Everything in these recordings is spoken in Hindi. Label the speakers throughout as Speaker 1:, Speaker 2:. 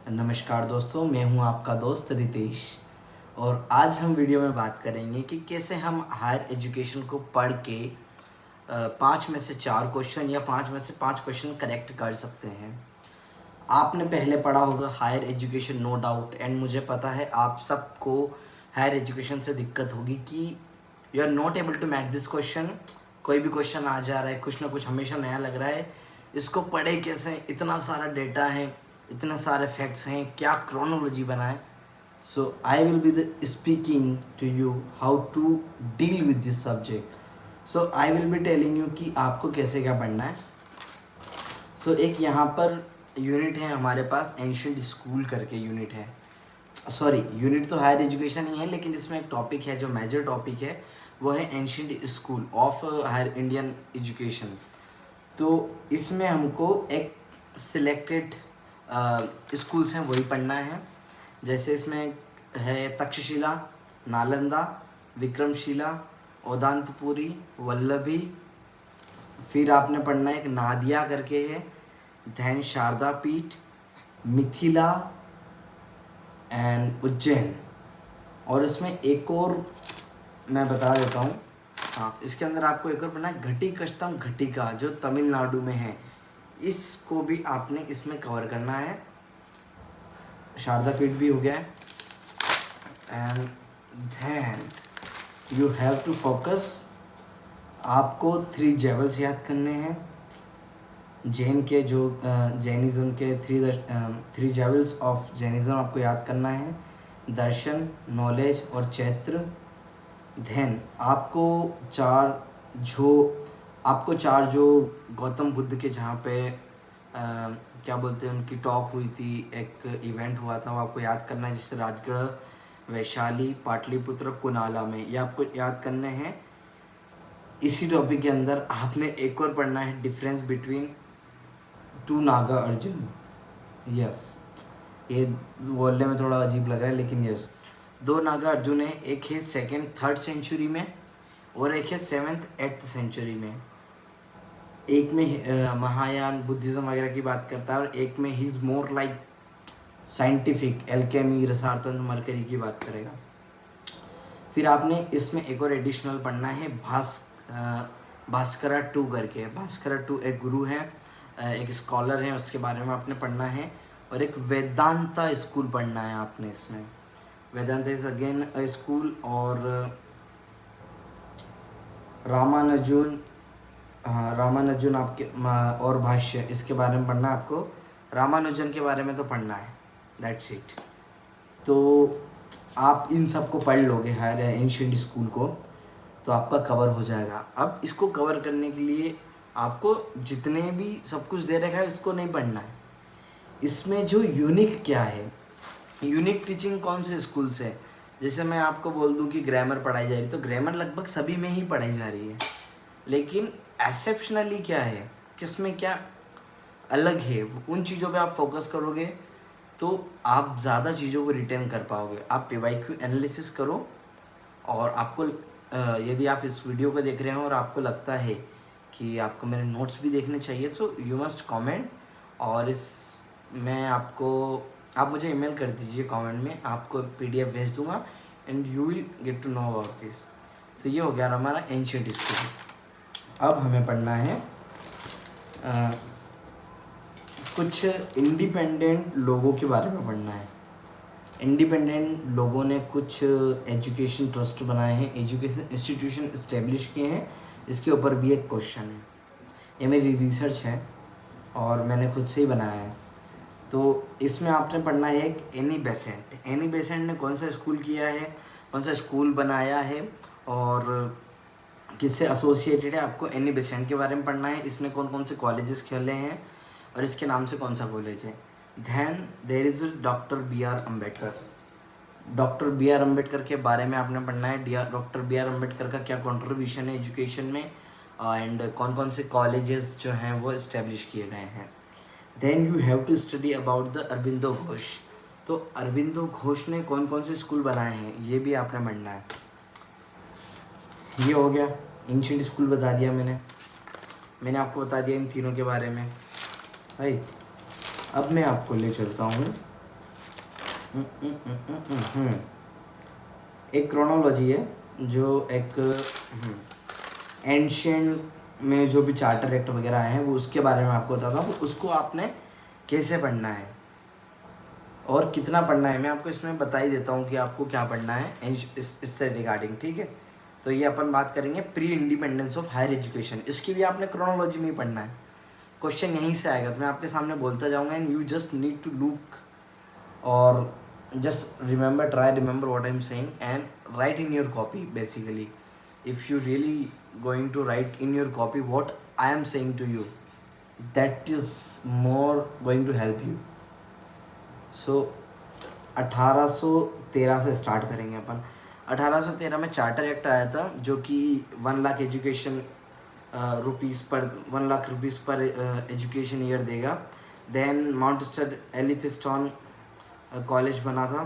Speaker 1: नमस्कार दोस्तों, मैं हूं आपका दोस्त रितेश। और आज हम वीडियो में बात करेंगे कि कैसे हम हायर एजुकेशन को पढ़ के 5 में से 4 क्वेश्चन या 5 में से 5 क्वेश्चन करेक्ट कर सकते हैं। आपने पहले पढ़ा होगा higher education, no doubt, and मुझे पता है आप सबको हायर एजुकेशन से दिक्कत होगी कि you are not able to make this question. कोई भी क्वेश्चन आ जा रहा है, कुछ ना कुछ हमेशा नया लग रहा है, इसको पढ़े कैसे, इतना सारा डेटा है, इतने सारे फैक्ट्स हैं, क्या क्रोनोलॉजी बनाए। So I will be the speaking to you how to deal with this subject. So I will be telling you कि आपको कैसे क्या पढ़ना है। सो एक यहाँ पर यूनिट है हमारे पास, एंशिएंट स्कूल करके यूनिट है। सॉरी, यूनिट तो हायर एजुकेशन ही है, लेकिन इसमें एक टॉपिक है जो मेजर टॉपिक है, वो है ancient school of higher Indian education. तो इसमें हमको एक सिलेक्टेड स्कूल्स हैं वही पढ़ना है। जैसे इसमें है तक्षशिला, नालंदा, विक्रमशिला, ओदांतपुरी, वल्लभी। फिर आपने पढ़ना है एक नादिया करके है, दैन शारदा पीठ, मिथिला एंड उज्जैन। और इसमें एक और मैं बता देता हूँ, हाँ, इसके अंदर आपको एक और पढ़ना है घटिकस्तम घटिका, जो तमिलनाडु में है। इसको भी आपने इसमें कवर करना है। शारदा पीठ भी हो गया है। And then you have to focus, आपको 3 जेवल्स याद करने हैं। जैन के जो जैनिज़्म के 3 जेवल्स ऑफ जैनिज़्म आपको याद करना है, दर्शन, नॉलेज और चैत्र। देन आपको चार जो गौतम बुद्ध के जहाँ पे क्या बोलते हैं, उनकी टॉक हुई थी, एक इवेंट हुआ था, वो आपको याद करना है, जिससे राजगढ़, वैशाली, पाटलिपुत्र, कुनाला में, ये आपको याद करने हैं। इसी टॉपिक के अंदर आपने एक और पढ़ना है difference between 2 Naga Arjun. Yes, ये बोलने में थोड़ा अजीब लग रहा है, लेकिन यस, 2 नागा अर्जुन है। एक है 2nd 3rd सेंचुरी में और एक है 7th 8th सेंचुरी में। एक में महायान बुद्धिज़्म वगैरह की बात करता है, और एक में ही is more like scientific, alchemy, रसायनतंत्र, मरकरी की बात करेगा। फिर आपने इसमें एक और एडिशनल पढ़ना है भास्करा 2 करके। भास्करा 2 एक गुरु है, एक स्कॉलर है, उसके बारे में आपने पढ़ना है। और एक वेदांता स्कूल पढ़ना है आपने इसमें। Vedanta is again a school. और रामानुजन आपके और भाष्य, इसके बारे में पढ़ना है आपको। रामानुजन के बारे में तो पढ़ना है, दैट्स इट। तो आप इन सब को पढ़ लोगे हायर एंशिएंट स्कूल को, तो आपका कवर हो जाएगा। अब इसको कवर करने के लिए आपको जितने भी सब कुछ दे रखा है इसको नहीं पढ़ना है। इसमें जो यूनिक क्या है, यूनिक टीचिंग कौन से स्कूल से है। जैसे मैं आपको बोल दूं कि ग्रामर पढ़ाई जा रही है, तो ग्रामर लगभग सभी में ही पढ़ाई जा रही है, लेकिन एक्सेप्शनली क्या है, किसमें क्या अलग है, उन चीज़ों पे आप फोकस करोगे तो आप ज़्यादा चीज़ों को रिटेन कर पाओगे। आप PYQ एनालिसिस करो, और आपको यदि आप इस वीडियो को देख रहे हो और आपको लगता है कि आपको मेरे नोट्स भी देखने चाहिए, तो यू मस्ट कमेंट। और आप मुझे ईमेल कर दीजिए कमेंट में, आपको PDF भेज दूंगा, and you will get to know about this. तो ये हो गया हमारा एंशिएंट स्कूल। अब हमें पढ़ना है कुछ इंडिपेंडेंट लोगों के बारे में पढ़ना है। इंडिपेंडेंट लोगों ने कुछ एजुकेशन ट्रस्ट बनाए हैं, एजुकेशन इंस्टीट्यूशन इस्टेब्लिश किए हैं। इसके ऊपर भी एक क्वेश्चन है, ये मेरी रिसर्च है और मैंने खुद से ही बनाया है। तो इसमें आपने पढ़ना है एक एनी बेसेंट। एनी बेसेंट ने कौन सा स्कूल किया है, कौन सा स्कूल बनाया है, और किससे एसोसिएटेड है, आपको एनी बेसेंट के बारे में पढ़ना है। इसने कौन कौन से कॉलेजेस खोले हैं और इसके नाम से कौन सा कॉलेज है। Then there is doctor BR Ambedkar. Doctor BR Ambedkar के बारे में आपने पढ़ना है। डॉक्टर BR अम्बेडकर का क्या कंट्रीब्यूशन है एजुकेशन में, एंड कौन कौन से कॉलेजेस जो हैं वो इस्टेब्लिश किए गए हैं। Then you have to study about the Aurobindo Ghosh. तो अरबिंदो घोष ने कौन कौन से स्कूल बनाए हैं, ये भी आपने पढ़ना है। ये हो गया, एंशिएंट स्कूल बता दिया मैंने आपको बता दिया इन तीनों के बारे में, राइट। अब मैं आपको ले चलता हूँ एक क्रोनोलॉजी है जो एक एंशियंट में जो भी चार्टर एक्ट वगैरह आए हैं वो उसके बारे में आपको बताता हूँ, उसको आपने कैसे पढ़ना है और कितना पढ़ना है मैं आपको इसमें बता ही देता हूँ कि आपको क्या पढ़ना है इससे रिगार्डिंग, ठीक है। तो ये अपन बात करेंगे pre independence of higher education, इसकी भी आपने क्रोनोलॉजी में ही पढ़ना है, क्वेश्चन यहीं से आएगा। तो मैं आपके सामने बोलता जाऊँगा and you just need to look और just remember, try remember what I'm saying and write in your copy. Basically, if you really going to write in your copy what I am saying to you, that is more going to help you. So 1813 से स्टार्ट करेंगे अपन। 1813 में चार्टर एक्ट आया था जो कि 1 लाख एजुकेशन रुपीज़ पर 1 लाख रुपीज़ पर एजुकेशन ईयर देगा। Then Mountstuart Elphinstone college बना था,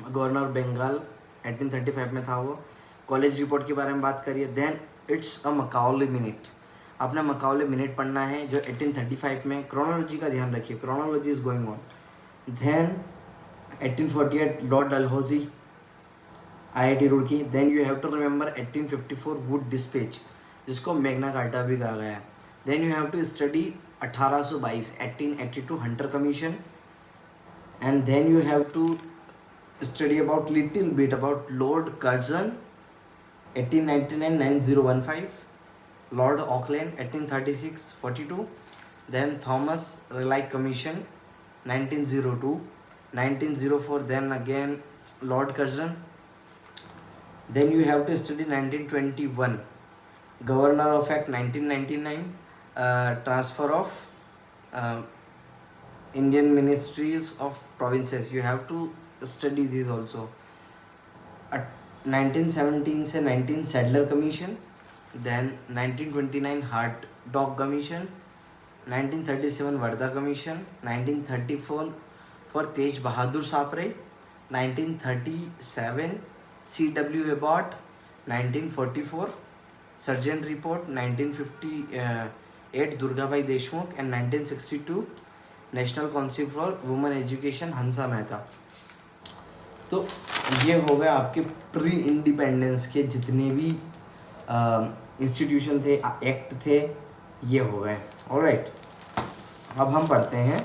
Speaker 1: गवर्नर बंगाल 1835 में था वो। कॉलेज रिपोर्ट के बारे में बात करिए। Then it's a Macaulay minute, आपने मकाउले मिनट पढ़ना है जो 1835 में। क्रोनोलॉजी का ध्यान रखिए, chronology is going on. Then 1848 lord Dalhousie IIT Roorkee. Then you have to remember 1854 Wood dispatch जिसको मैग्ना कार्टा भी कहा गया है। Then you have to study 1822 1882 Hunter commission. And then you have to study about little bit about Lord Curzon 1899 9015, Lord Auckland 1836 42, then Thomas Raleigh Commission 1902 1904, then again Lord Curzon. Then you have to study 1921 Governor of Act 1999, transfer of Indian Ministries of Provinces, you have to study these also. 1917 से 19 Sadler commission, then 1929 Hartog commission, 1937 Wardha commission, 1934 for Tej Bahadur Sapru, 1937 CW Abbott, 1944 Sargent report, 1958 Durgabai Deshmukh and 1962 national council for women education Hansa Mehta. तो ये हो गए आपके प्री इंडिपेंडेंस के जितने भी इंस्टीट्यूशन थे, एक्ट थे, ये हो गए। ऑलराइट, अब हम पढ़ते हैं